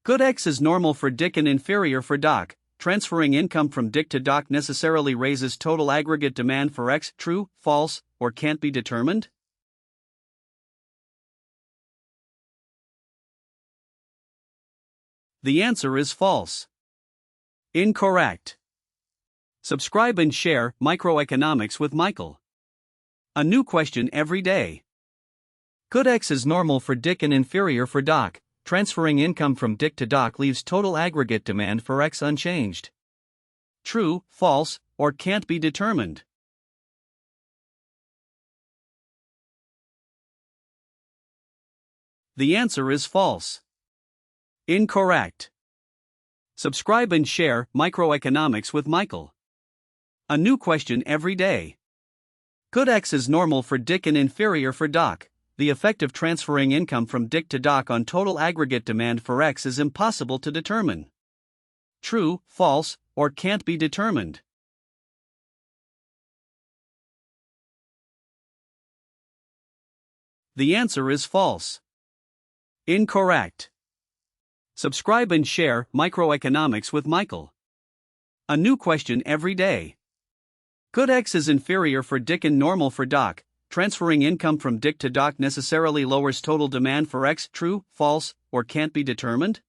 Good X is normal for Dick and inferior for Doc. Transferring income from Dick to Doc necessarily raises total aggregate demand for X. True, false, or can't be determined? The answer is false. Incorrect. Subscribe and share Microeconomics with Michael. A new question every day. Good X is normal for Dick and inferior for Doc. Transferring income from Dick to Doc leaves total aggregate demand for X unchanged. True, false, or can't be determined? The answer is false. Incorrect. Subscribe and share Microeconomics with Michael. A new question every day. Good X is normal for Dick and inferior for Doc. The effect of transferring income from Dick to Doc on total aggregate demand for X is impossible to determine. True, false, or can't be determined? The answer is false. Incorrect. Subscribe and share Microeconomics with Michael. A new question every day. Good X is inferior for Dick and normal for Doc. Transferring income from Dick to Doc necessarily lowers total demand for X. True, false, or can't be determined?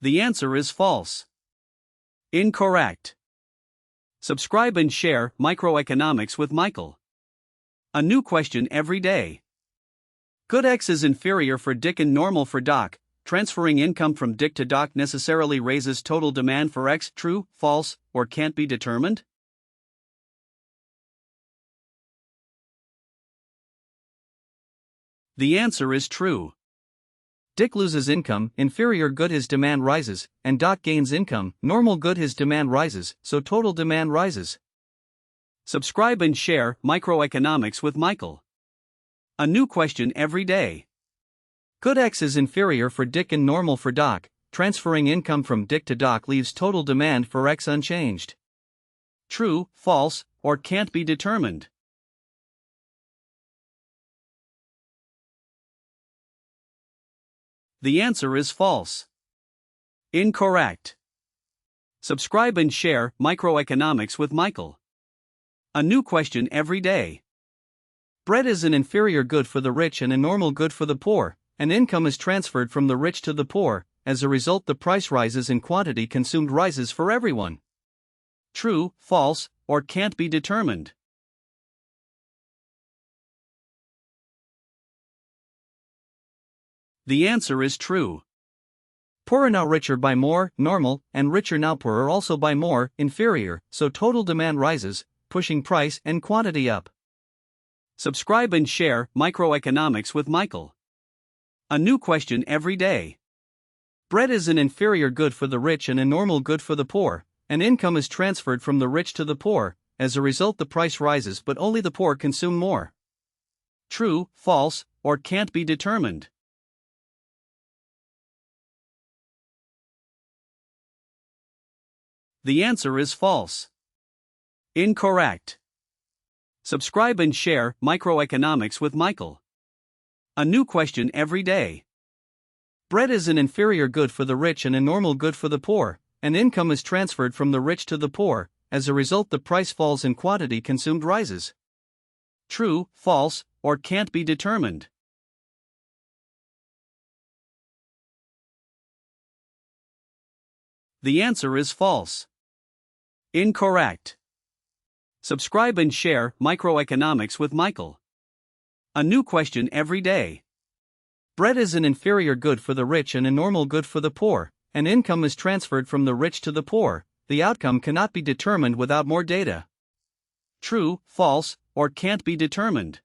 The answer is false. Incorrect. Subscribe and share Microeconomics with Michael. A new question every day. Good X is inferior for Dick and normal for Doc. Transferring income from Dick to Doc necessarily raises total demand for X. True, false, or can't be determined? The answer is true. Dick loses income, inferior good his demand rises, and Doc gains income, normal good his demand rises, so total demand rises. Subscribe and share Microeconomics with Michael. A new question every day. Good X is inferior for Dick and normal for Doc. Transferring income from Dick to Doc leaves total demand for X unchanged. True, false, or can't be determined? The answer is false. Incorrect. Subscribe and share Microeconomics with Michael. A new question every day. Bread is an inferior good for the rich and a normal good for the poor, and income is transferred from the rich to the poor. As a result, the price rises and quantity consumed rises for everyone. True, false, or can't be determined? The answer is true. Poorer now richer by more, normal, and richer now poorer also by more, inferior, so total demand rises, pushing price and quantity up. Subscribe and share Microeconomics with Michael. A new question every day. Bread is an inferior good for the rich and a normal good for the poor, and income is transferred from the rich to the poor. As a result, the price rises but only the poor consume more. True, false, or can't be determined? The answer is false. Incorrect. Subscribe and share Microeconomics with Michael. A new question every day. Bread is an inferior good for the rich and a normal good for the poor, and income is transferred from the rich to the poor. As a result, the price falls and quantity consumed rises. True, false, or can't be determined? The answer is false. Incorrect. Subscribe and share Microeconomics with Michael. A new question every day. Bread is an inferior good for the rich and a normal good for the poor, and income is transferred from the rich to the poor. The outcome cannot be determined without more data. True, false, or can't be determined?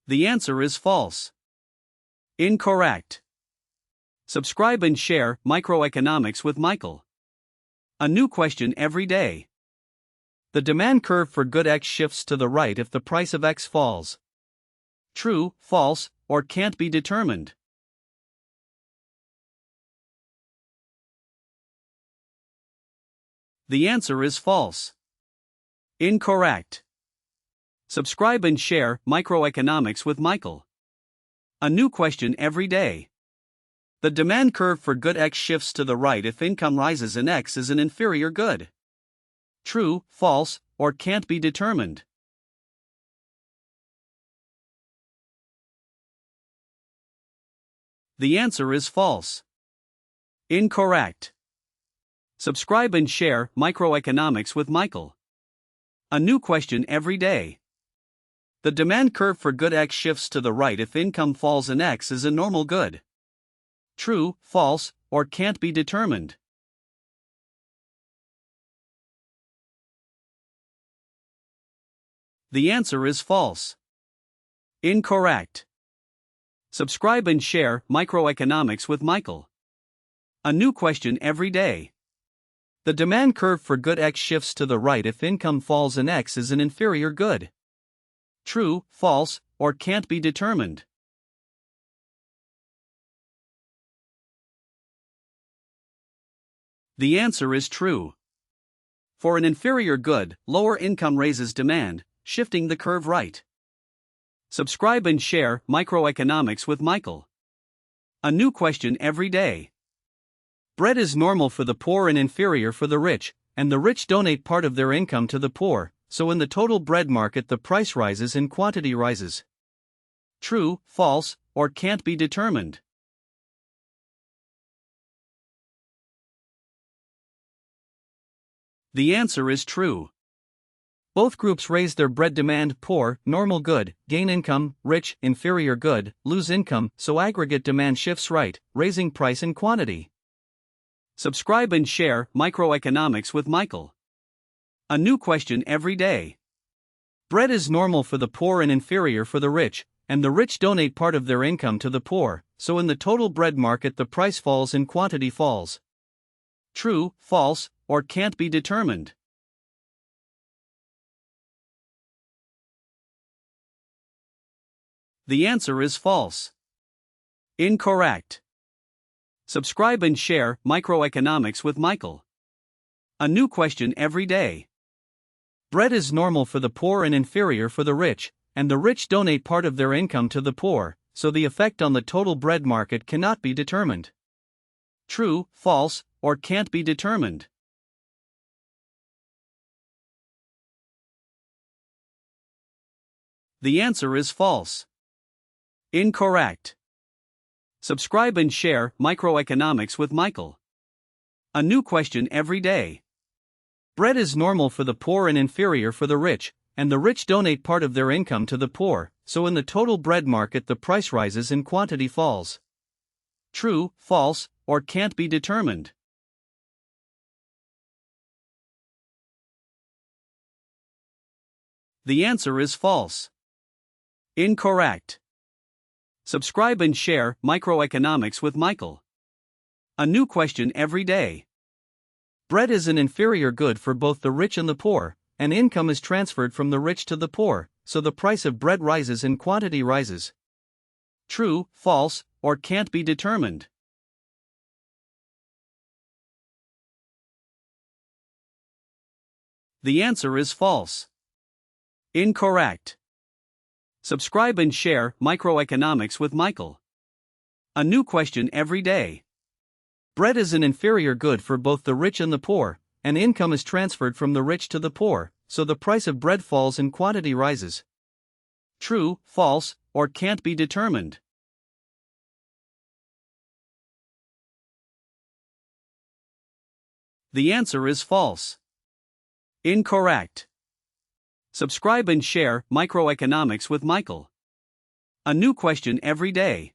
The answer is false. Incorrect. Subscribe and share Microeconomics with Michael. A new question every day. The demand curve for good X shifts to the right if the price of X falls. True, false, or can't be determined? The answer is false. Incorrect. Subscribe and share Microeconomics with Michael. A new question every day. The demand curve for good X shifts to the right if income rises and X is an inferior good. True, false, or can't be determined. The answer is false. Incorrect. Subscribe and share Microeconomics with Michael. A new question every day. The demand curve for good X shifts to the right if income falls and X is a normal good. True, false, or can't be determined. The answer is false. Incorrect. Subscribe and share Microeconomics with Michael. A new question every day. The demand curve for good X shifts to the right if income falls and X is an inferior good. True, false, or can't be determined. The answer is true. For an inferior good, lower income raises demand, shifting the curve right. Subscribe and share Microeconomics with Michael. A new question every day. Bread is normal for the poor and inferior for the rich, and the rich donate part of their income to the poor, so in the total bread market the price rises and quantity rises. True, false, or can't be determined. The answer is true. Both groups raise their bread demand: poor, normal good, gain income; rich, inferior good, lose income, so aggregate demand shifts right, raising price and quantity. Subscribe and share Microeconomics with Michael. A new question every day. Bread is normal for the poor and inferior for the rich, and the rich donate part of their income to the poor, so in the total bread market the price falls and quantity falls. True, false, or can't be determined. The answer is false. Incorrect. Subscribe and share Microeconomics with Michael. A new question every day. Bread is normal for the poor and inferior for the rich, and the rich donate part of their income to the poor, so the effect on the total bread market cannot be determined. True, false, or can't be determined. The answer is false. Incorrect. Subscribe and share Microeconomics with Michael. A new question every day. Bread is normal for the poor and inferior for the rich, and the rich donate part of their income to the poor, so in the total bread market the price rises and quantity falls. True, false, or can't be determined. The answer is false. Incorrect. Subscribe and share Microeconomics with Michael. A new question every day. Bread is an inferior good for both the rich and the poor, and income is transferred from the rich to the poor, so the price of bread rises and quantity rises. True, false, or can't be determined. The answer is false. Incorrect. Subscribe and share Microeconomics with Michael. A new question every day. Bread is an inferior good for both the rich and the poor, and income is transferred from the rich to the poor, so the price of bread falls and quantity rises. True, false, or can't be determined. The answer is false. Incorrect. Subscribe and share Microeconomics with Michael. A new question every day.